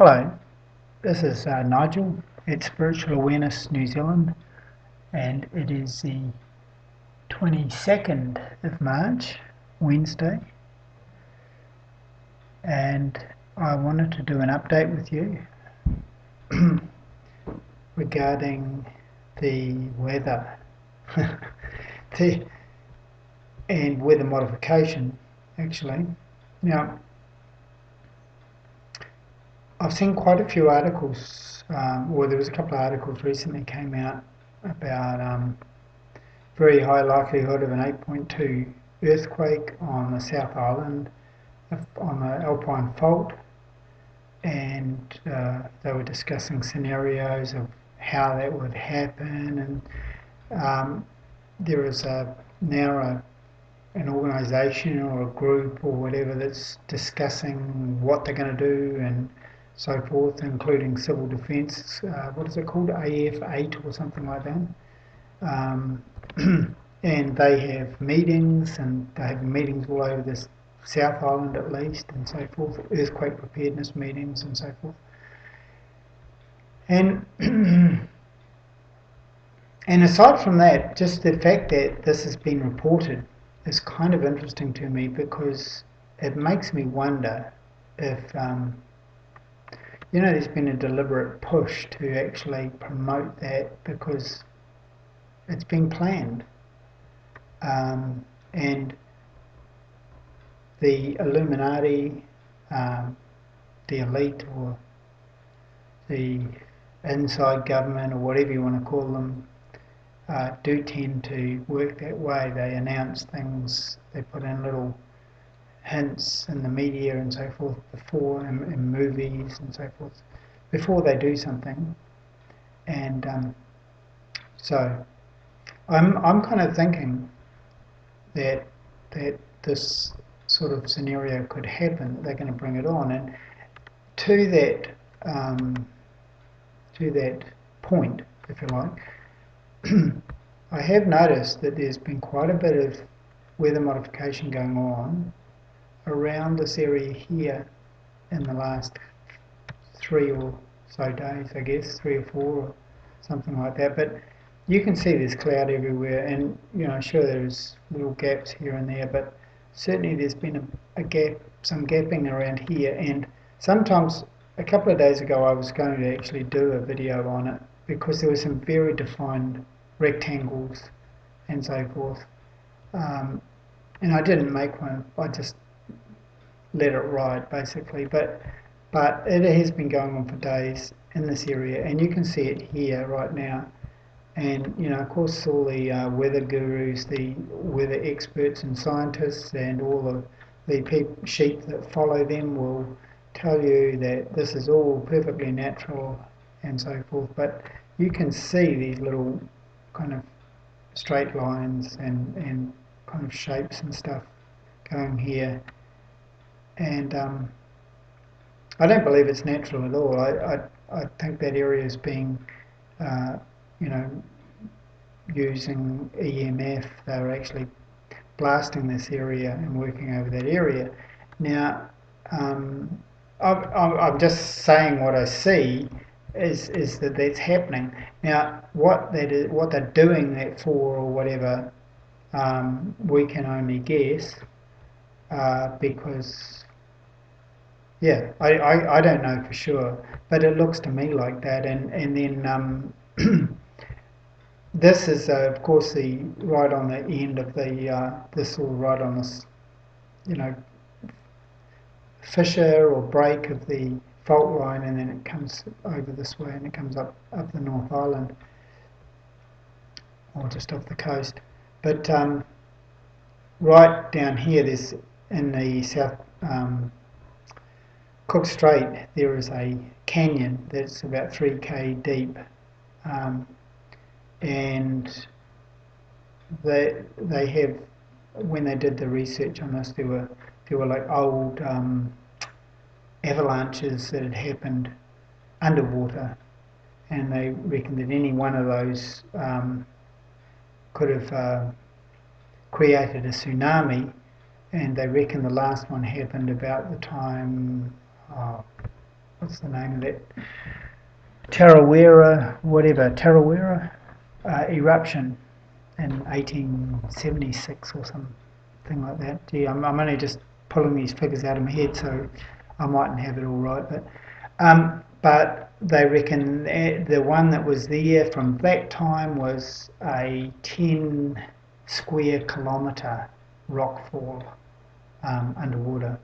Hello, this is Nigel at Spiritual Awareness New Zealand, and it is the 22nd of March, Wednesday, and I wanted to do an update with you regarding the weather and weather modification, actually. Now, I've seen quite a few articles, or there was a couple of articles recently came out about very high likelihood of an 8.2 earthquake on the South Island, on the Alpine Fault, and they were discussing scenarios of how that would happen, and there is now an organisation or a group or whatever that's discussing what they're going to do and so forth, including civil defence. What is it called? AF8 or something like that. And they have meetings, and they have meetings all over this South Island at least, and so forth. Earthquake preparedness meetings and so forth. And and aside from that, just the fact that this has been reported is kind of interesting to me, because it makes me wonder if there's been a deliberate push to actually promote that, because it's been planned. And the Illuminati, the elite, or the inside government, or whatever you want to call them, do tend to work that way. They announce things, they put in little hints in the media and so forth before, in movies and so forth, before they do something. And so I'm kind of thinking that this sort of scenario could happen. They're going to bring it on, and to that point, if you like, I have noticed that there's been quite a bit of weather modification going on around this area here in the last 3 or so days, I guess, 3 or 4 or something like that. But you can see there's cloud everywhere, and sure, there's little gaps here and there, but certainly there's been a gap, some gapping around here. And sometimes, a couple of days ago, I was going to actually do a video on it, because there were some very defined rectangles and so forth, and I didn't make one. I just let it ride, basically. But it has been going on for days in this area, and you can see it here right now. And of course, all the weather gurus, the weather experts and scientists, and all of the sheep that follow them will tell you that this is all perfectly natural and so forth. But you can see these little kind of straight lines and kind of shapes and stuff going here, and I don't believe it's natural at all. I think that area is being using EMF. They're actually blasting this area and working over that area. Now, I'm just saying what I see is that that's happening. Now, what they're doing that for, or whatever, we can only guess, because I don't know for sure, but it looks to me like that. And then this is of course the right on the end of the this, all right on this fissure or break of the fault line, and then it comes over this way and it comes up the North Island, or just off the coast. But right down here, there's in the South Cook Strait, there is a canyon that's about 3k deep, and they have, when they did the research on this, there were like old avalanches that had happened underwater, and they reckon that any one of those could have created a tsunami. And they reckon the last one happened about the time what's the name of that? Tarawera eruption in 1876 or something like that. Gee, I'm only just pulling these figures out of my head, so I mightn't have it all right. But they reckon the one that was there from that time was a 10 square kilometre rockfall underwater.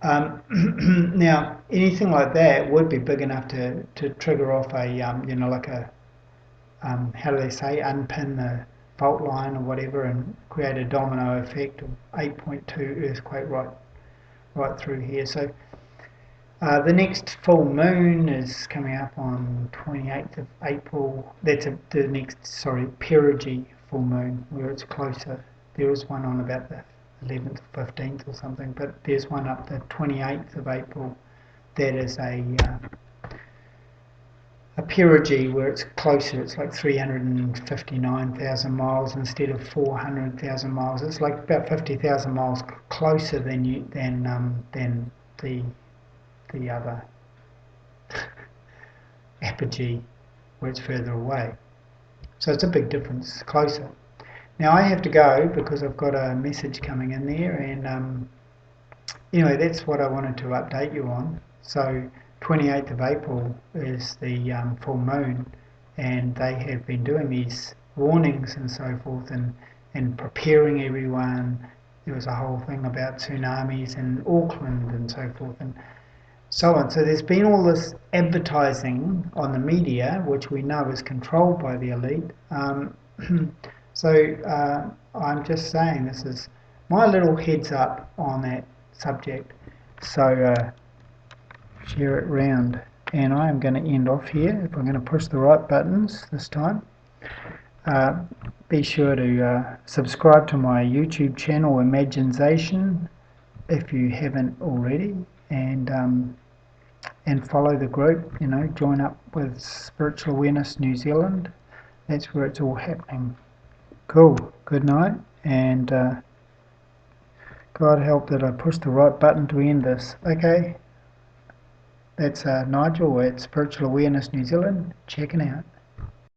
Now, anything like that would be big enough to trigger off a, like a, how do they say, unpin the fault line or whatever and create a domino effect of 8.2 earthquake right through here. So the next full moon is coming up on 28th of April. That's the next, Perigee full moon, where it's closer. There is one on about the 11th or 15th or something, but there's one up the 28th of April. That is a perigee where it's closer. It's like 359,000 miles instead of 400,000 miles. It's like about 50,000 miles closer than the other apogee where it's further away. So it's a big difference, closer. Now I have to go because I've got a message coming in there, and anyway, that's what I wanted to update you on. So 28th of April is the full moon, and they have been doing these warnings and so forth, and preparing everyone. There was a whole thing about tsunamis in Auckland and so forth, and so on. So there's been all this advertising on the media, which we know is controlled by the elite. So I'm just saying this is my little heads up on that subject. So share it round. And I'm going to end off here. If I'm going to push the right buttons this time. Be sure to subscribe to my YouTube channel, Imagination, if you haven't already. And follow the group, join up with Spiritual Awareness New Zealand. That's where it's all happening. Cool. Good night, and God help that I pushed the right button to end this. Okay. That's Nigel at Spiritual Awareness New Zealand, checking out.